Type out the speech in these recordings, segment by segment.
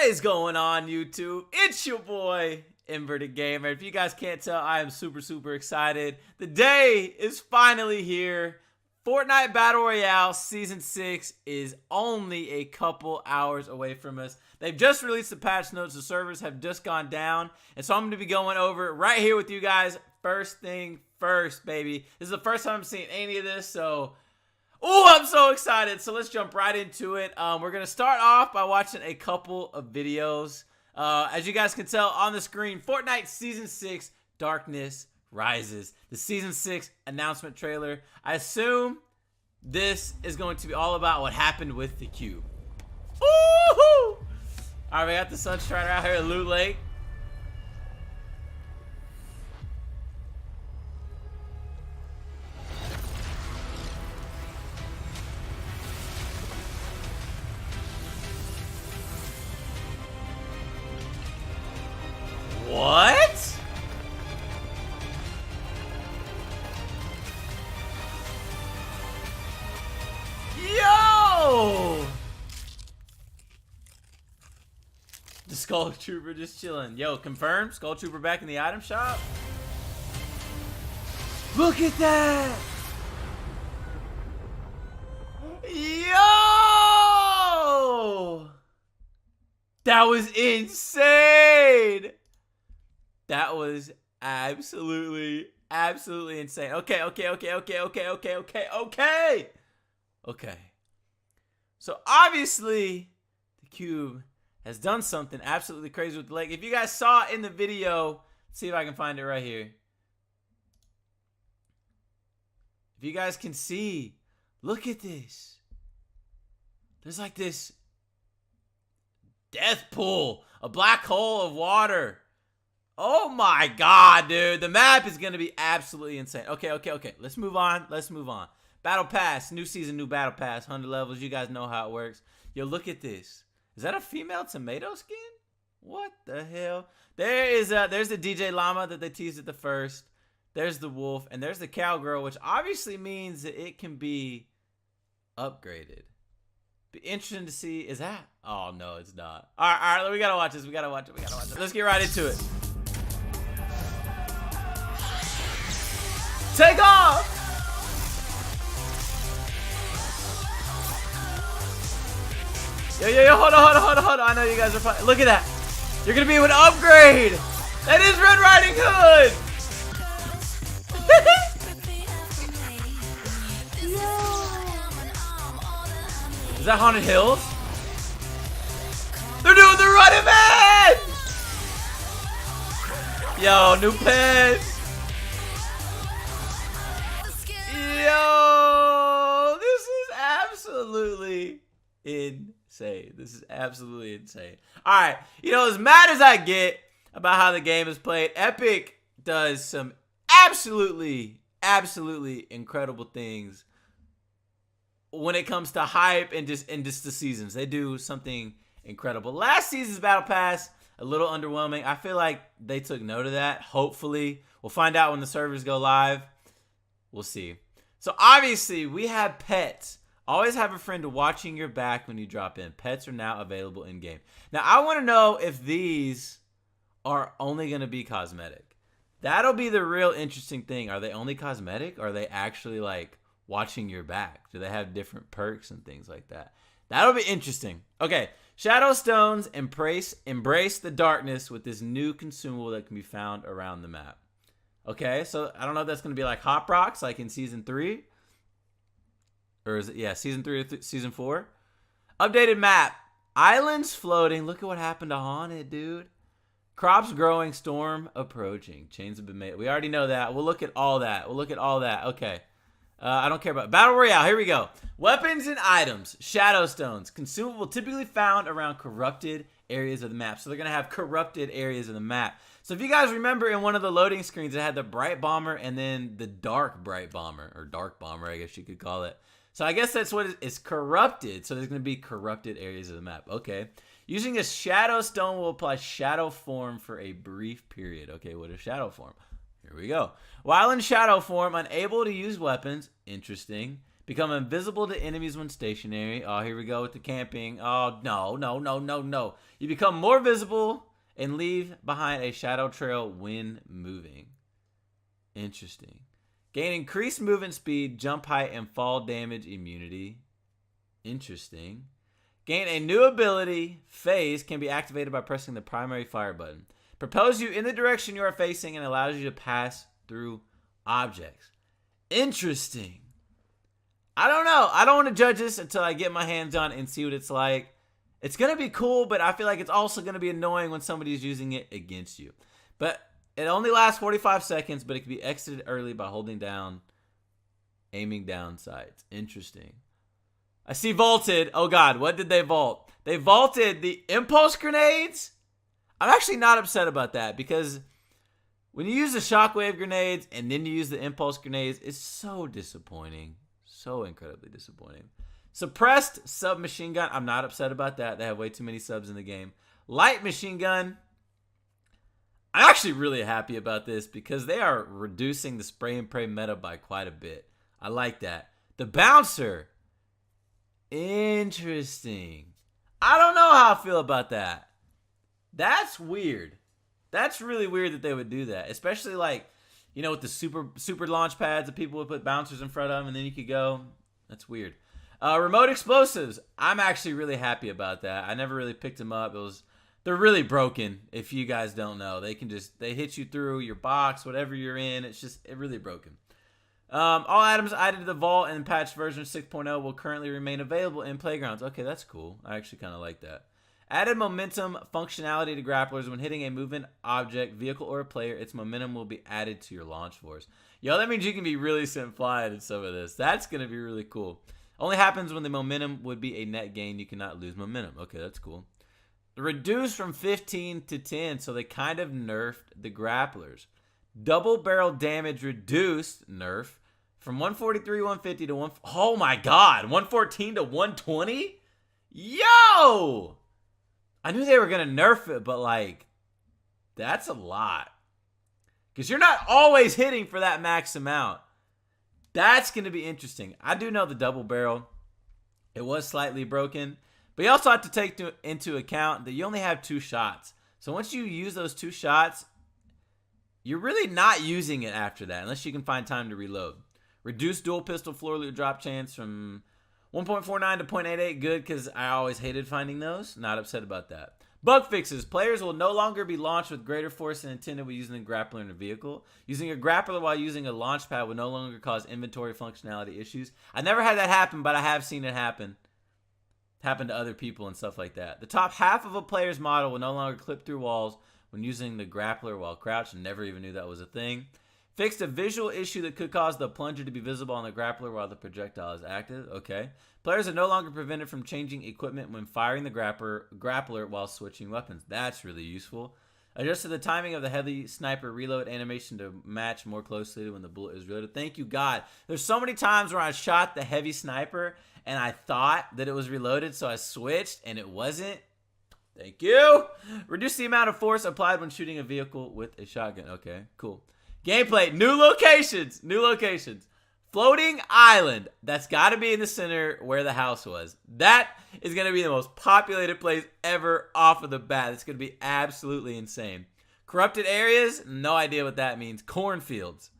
is going on, YouTube? It's your boy, Inverted Gamer. If you guys can't tell, I am super excited. The day is finally here. Fortnite Battle Royale Season 6 is only a couple hours away from us. They've just released the patch notes. The servers have just gone down. And so I'm going to be going over it right here with you guys. First thing first, baby. This is the first time I'm seeing any of this, so... oh, I'm so excited. So let's jump right into it. We're going to start off by watching a couple of videos. As you guys can tell on the screen, Fortnite Season 6 Darkness Rises. The Season 6 announcement trailer. I assume this is going to be all about what happened with the cube. Woohoo! Alright, we got the Sunstrider out here at Loot Lake. What? Yo! The Skull Trooper just chilling. Yo, confirmed? Skull Trooper back in the item shop? Look at that! Yo! That was insane! That was absolutely insane. Okay. So obviously, the cube has done something absolutely crazy with the lake. If you guys saw it in the video, let's see if I can find it right here. If you guys can see, look at this. There's like this death pool, a black hole of water. Oh my god, dude. The map is going to be absolutely insane. Okay. Let's move on. Battle Pass. New season, new Battle Pass. 100 levels. You guys know how it works. Yo, look at this. Is that a female tomato skin? What the hell? There's the DJ Llama that they teased at the first. There's the wolf. And there's the cowgirl, which obviously means that it can be upgraded. Be interesting to see. Is that? Oh, no, it's not. All right. We got to watch this. Let's get right into it. Take off! Yo, hold on. I know you guys are fine. Look at that. You're gonna be able to upgrade. That is Red Riding Hood. Is that Haunted Hills? They're doing the running man! Yo, new pets. Yo, this is absolutely insane. All right, as mad as I get about how the game is played, Epic does some absolutely incredible things when it comes to hype and just the seasons. They do something incredible. Last season's Battle Pass, a little underwhelming. I feel like they took note of that. Hopefully, we'll find out when the servers go live. We'll see. So obviously, we have pets. Always have a friend watching your back when you drop in. Pets are now available in-game. Now, I want to know if these are only going to be cosmetic. That'll be the real interesting thing. Are they only cosmetic? Or are they actually, like, watching your back? Do they have different perks and things like that? That'll be interesting. Okay, Shadow Stones embrace the darkness with this new consumable that can be found around the map. Okay, so I don't know if that's going to be like Hop Rocks, like in Season 3. Or is it, yeah, Season 3 or Season 4? Updated map. Islands floating. Look at what happened to Haunted, dude. Crops growing, storm approaching. Chains have been made. We already know that. We'll look at all that. Okay. I don't care about Battle Royale. Here we go. Weapons and items. Shadow Stones. Consumable typically found around corrupted areas of the map. So they're going to have corrupted areas of the map. So if you guys remember in one of the loading screens, it had the Bright Bomber and then the Dark Bright Bomber. Or Dark Bomber, I guess you could call it. So I guess that's what it's corrupted. So there's going to be corrupted areas of the map. Okay. Using a Shadow Stone will apply Shadow Form for a brief period. Okay, what is Shadow Form? Here we go. While in Shadow Form, unable to use weapons. Interesting. Become invisible to enemies when stationary. Oh, here we go with the camping. Oh, no. You become more visible and leave behind a shadow trail when moving. Interesting. Gain increased movement speed, jump height, and fall damage immunity. Interesting. Gain a new ability. Phase can be activated by pressing the primary fire button. Propels you in the direction you are facing and allows you to pass through objects. Interesting. I don't know. I don't want to judge this until I get my hands on it and see what it's like. It's going to be cool, but I feel like it's also going to be annoying when somebody's using it against you. But it only lasts 45 seconds, but it can be exited early by holding down, aiming down sights. Interesting. I see vaulted. Oh, God. What did they vault? They vaulted the impulse grenades. I'm actually not upset about that because when you use the shockwave grenades and then you use the impulse grenades, it's so disappointing. So incredibly disappointing. Suppressed submachine gun. I'm not upset about that. They have way too many subs in the game. Light machine gun. I'm actually really happy about this because they are reducing the spray and pray meta by quite a bit. I like that. The bouncer. Interesting. I don't know how I feel about that. That's weird. That's really weird that they would do that. Especially like, you know, with the super launch pads that people would put bouncers in front of them and then you could go. That's weird. Remote explosives. I'm actually really happy about that. I never really picked them up. They're really broken. If you guys don't know, they hit you through your box, whatever you're in. It's really broken. All items added to the vault and patch version 6.0 will currently remain available in playgrounds. Okay, that's cool. I actually kind of like that. Added momentum functionality to grapplers. When hitting a moving object, vehicle, or a player, its momentum will be added to your launch force. Yo, that means you can be really sent flying in some of this. That's going to be really cool. Only happens when the momentum would be a net gain. You cannot lose momentum. Okay, that's cool. Reduced from 15 to 10, so they kind of nerfed the grapplers. Double barrel damage reduced, nerf, from 143, 150 to oh my God, 114 to 120? Yo! I knew they were going to nerf it, but like, that's a lot. Because you're not always hitting for that max amount. That's going to be interesting. I do know the double barrel, it was slightly broken. But you also have to take into account that you only have 2 shots. So once you use those 2 shots, you're really not using it after that, unless you can find time to reload. Reduced dual pistol floor loot drop chance from 1.49 to 0.88. Good, because I always hated finding those. Not upset about that. Bug fixes. Players will no longer be launched with greater force than intended when using a grappler in a vehicle. Using a grappler while using a launch pad will no longer cause inventory functionality issues. I never had that happen, but I have seen it happen. Happen to other people and stuff like that. The top half of a player's model will no longer clip through walls when using the grappler while crouched. Never even knew that was a thing. Fixed a visual issue that could cause the plunger to be visible on the grappler while the projectile is active. Okay. Players are no longer prevented from changing equipment when firing the grappler while switching weapons. That's really useful. Adjusted the timing of the heavy sniper reload animation to match more closely when the bullet is reloaded. Thank you, God. There's so many times where I shot the heavy sniper and I thought that it was reloaded, so I switched and it wasn't. Thank you. Reduce the amount of force applied when shooting a vehicle with a shotgun. Okay, cool. Gameplay, new locations. Floating island. That's got to be in the center where the house was. That is going to be the most populated place ever off of the bat. It's going to be absolutely insane. Corrupted areas, no idea what that means. Cornfields.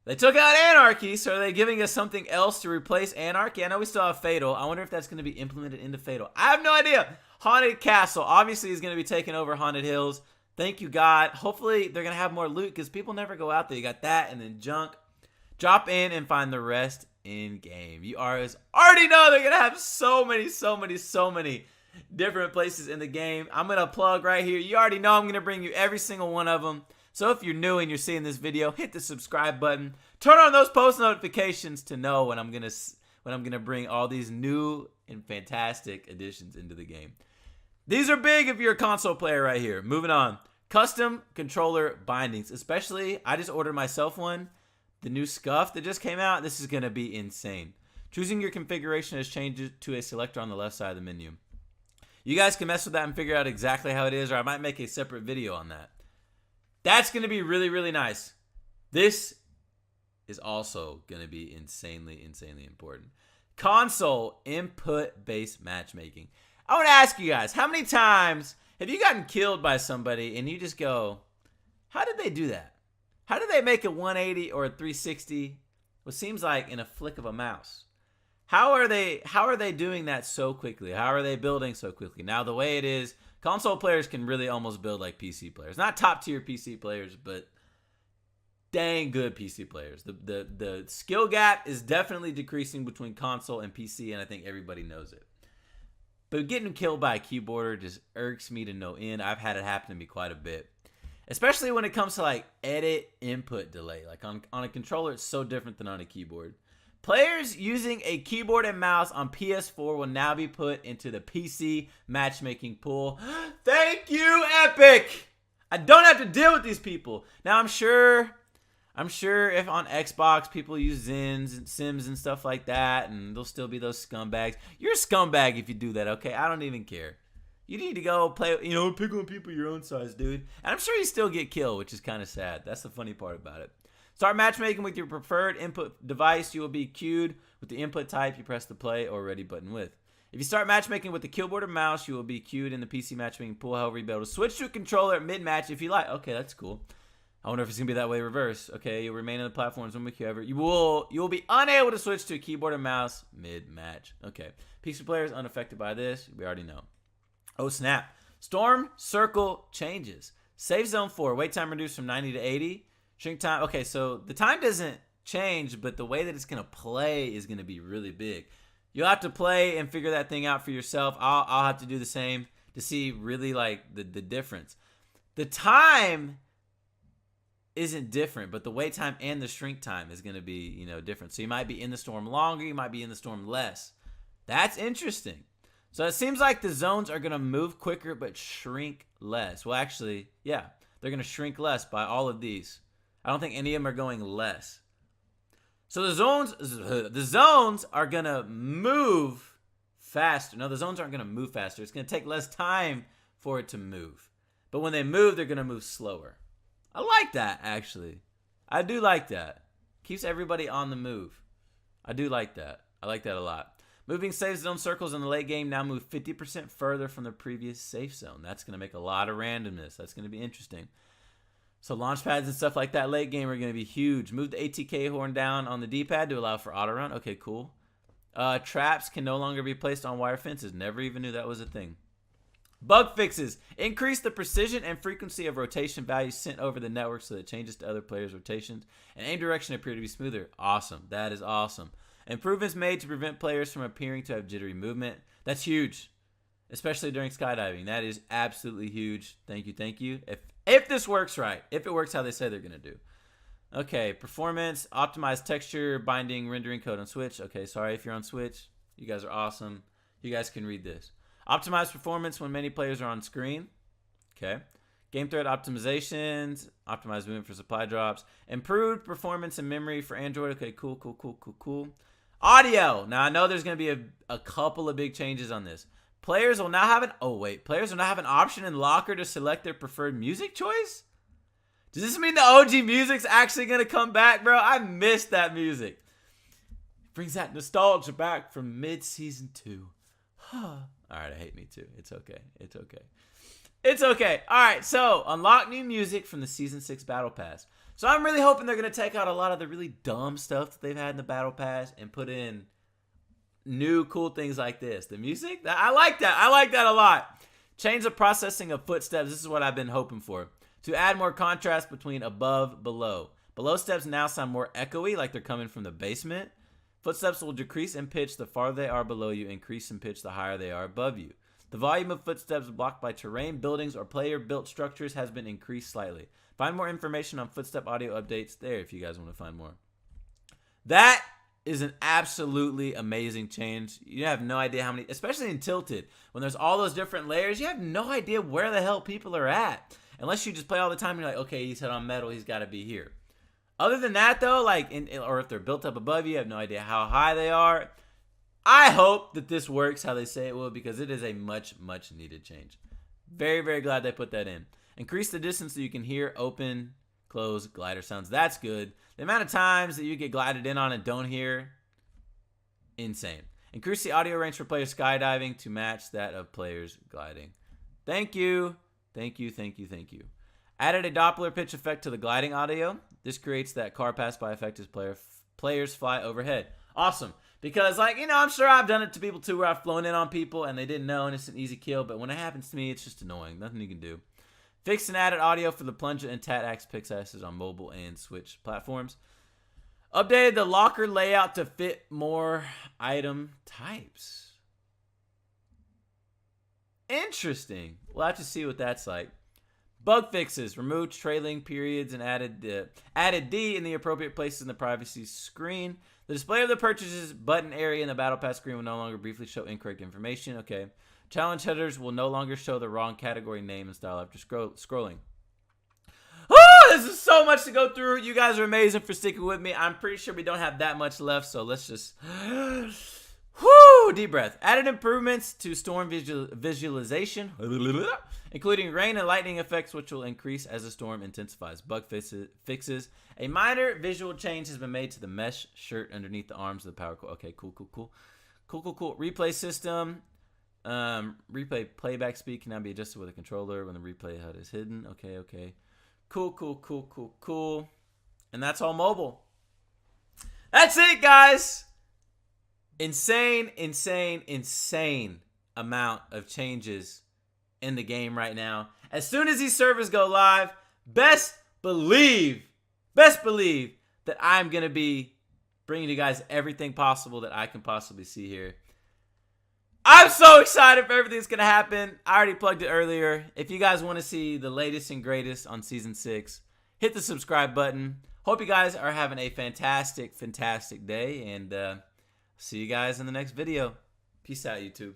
They took out Anarchy, so are they giving us something else to replace Anarchy? I know we still have Fatal. I wonder if that's going to be implemented into Fatal. I have no idea. Haunted Castle obviously is going to be taking over Haunted Hills. Thank you, God. Hopefully, they're going to have more loot because people never go out there. You got that and then junk. Drop in and find the rest in-game. You already know they're going to have so many different places in the game. I'm going to plug right here. You already know I'm going to bring you every single one of them. So if you're new and you're seeing this video, hit the subscribe button. Turn on those post notifications to know when I'm going to bring all these new and fantastic additions into the game. These are big if you're a console player right here. Moving on. Custom controller bindings. Especially, I just ordered myself one. The new scuff that just came out. This is going to be insane. Choosing your configuration has changed to a selector on the left side of the menu. You guys can mess with that and figure out exactly how it is, or I might make a separate video on that. That's going to be really, really nice. This is also going to be insanely important. Console input-based matchmaking. I want to ask you guys, how many times have you gotten killed by somebody and you just go, how did they do that? How did they make a 180 or a 360? What seems like in a flick of a mouse. How are they doing that so quickly? How are they building so quickly? Now, the way it is, console players can really almost build like PC players. Not top tier PC players, but dang good PC players. The skill gap is definitely decreasing between console and PC, and I think everybody knows it. But getting killed by a keyboarder just irks me to no end. I've had it happen to me quite a bit. Especially when it comes to like edit input delay. Like on a controller, it's so different than on a keyboard. Players using a keyboard and mouse on PS4 will now be put into the PC matchmaking pool. Thank you, Epic! I don't have to deal with these people. Now I'm sure if on Xbox people use Zins and Sims and stuff like that, and there'll still be those scumbags. You're a scumbag if you do that, okay? I don't even care. You need to go play, pick on people your own size, dude. And I'm sure you still get killed, which is kind of sad. That's the funny part about it. Start matchmaking with your preferred input device. You will be queued with the input type you press the play or ready button with. If you start matchmaking with the keyboard or mouse, you will be queued in the PC matchmaking pool. However, you'll be able to switch to a controller at mid-match if you like. Okay, that's cool. I wonder if it's going to be that way reverse. Okay, you'll remain on the platforms when whoever. You will be unable to switch to a keyboard or mouse mid-match. Okay. PC players unaffected by this. We already know. Oh, snap. Storm Circle changes. Save Zone 4. Wait time reduced from 90 to 80. Shrink time. Okay, so the time doesn't change, but the way that it's going to play is going to be really big. You'll have to play and figure that thing out for yourself. I'll have to do the same to see really like the difference. The time isn't different, but the wait time and the shrink time is going to be, different. So you might be in the storm longer, you might be in the storm less. That's interesting. So it seems like the zones are going to move quicker but shrink less. Well, actually, yeah, they're going to shrink less by all of these. I don't think any of them are going less. So the zones are going to move faster. No, the zones aren't going to move faster. It's going to take less time for it to move. But when they move, they're going to move slower. I like that, actually. I do like that. Keeps everybody on the move. I do like that. I like that a lot. Moving safe zone circles in the late game now move 50% further from the previous safe zone. That's going to make a lot of randomness. That's going to be interesting. So launch pads and stuff like that late game are going to be huge. Move the ATK horn down on the D-pad to allow for auto run. Okay, cool. Traps can no longer be placed on wire fences. Never even knew that was a thing. Bug fixes. Increase the precision and frequency of rotation values sent over the network so that changes to other players' rotations and aim direction appear to be smoother. Awesome. That is awesome. Improvements made to prevent players from appearing to have jittery movement. That's huge, especially during skydiving. That is absolutely huge. Thank you, thank you. If this works right, if it works how they say they're going to do. Okay, performance, optimized texture, binding, rendering code on Switch. Okay, sorry if you're on Switch. You guys are awesome. You guys can read this. Optimized performance when many players are on screen. Okay. Game thread optimizations, optimized movement for supply drops, improved performance and memory for Android. Okay, cool. Audio. Now I know there's going to be a couple of big changes on this. Players will now have an option in Locker to select their preferred music choice. Does this mean the OG music's actually going to come back, bro? I missed that music. Brings that nostalgia back from mid-season 2. All right, I hate me too. It's okay. All right, so unlock new music from the Season 6 Battle Pass. So I'm really hoping they're going to take out a lot of the really dumb stuff that they've had in the Battle Pass and put in new cool things like this. The music, I like that. I like that a lot. Change the processing of footsteps. This is what I've been hoping for. To add more contrast between above, below. Below steps now sound more echoey, like they're coming from the basement. Footsteps will decrease in pitch the farther they are below you, increase in pitch the higher they are above you. The volume of footsteps blocked by terrain, buildings, or player-built structures has been increased slightly. Find more information on footstep audio updates there if you guys want to find more. That is an absolutely amazing change. You have no idea how many, especially in Tilted, when there's all those different layers, you have no idea where the hell people are at. Unless you just play all the time, you're like, okay, he's hit on metal, he's got to be here. Other than that, though, or if they're built up above you have no idea how high they are. I hope that this works how they say it will because it is a much, much needed change. Very, very glad they put that in. Increase the distance so you can hear open, close, glider sounds. That's good. The amount of times that you get glided in on and don't hear, insane. Increase the audio range for players skydiving to match that of players gliding. Thank you. Thank you, thank you, thank you. Added a Doppler pitch effect to the gliding audio. This creates that car pass by effect as players fly overhead. Awesome. Because, like, you know, I'm sure I've done it to people too where I've flown in on people and they didn't know and it's an easy kill. But when it happens to me, it's just annoying. Nothing you can do. Fixed and added audio for the plunger and tat axe pickaxes on mobile and Switch platforms. Updated the locker layout to fit more item types. Interesting. We'll have to see what that's like. Bug fixes. Removed trailing periods and added D in the appropriate places in the privacy screen. The display of the purchases button area in the Battle Pass screen will no longer briefly show incorrect information. Okay. Challenge headers will no longer show the wrong category name and style after scrolling. Oh, this is so much to go through. You guys are amazing for sticking with me. I'm pretty sure we don't have that much left, so let's just... Whoo! Deep breath. Added improvements to storm visualization, including rain and lightning effects, which will increase as the storm intensifies. Bug fixes. A minor visual change has been made to the mesh shirt underneath the arms of the power core. Okay, cool. Replay system. Replay playback speed can now be adjusted with a controller when the replay HUD is hidden. Okay. Cool. And that's all mobile. That's it, guys. Insane amount of changes in the game right now. As soon as these servers go live, best believe that I'm going to be bringing you guys everything possible that I can possibly see here. I'm so excited for everything that's going to happen. I already plugged it earlier. If you guys want to see the latest and greatest on Season 6, hit the subscribe button. Hope you guys are having a fantastic day, and see you guys in the next video. Peace out, YouTube.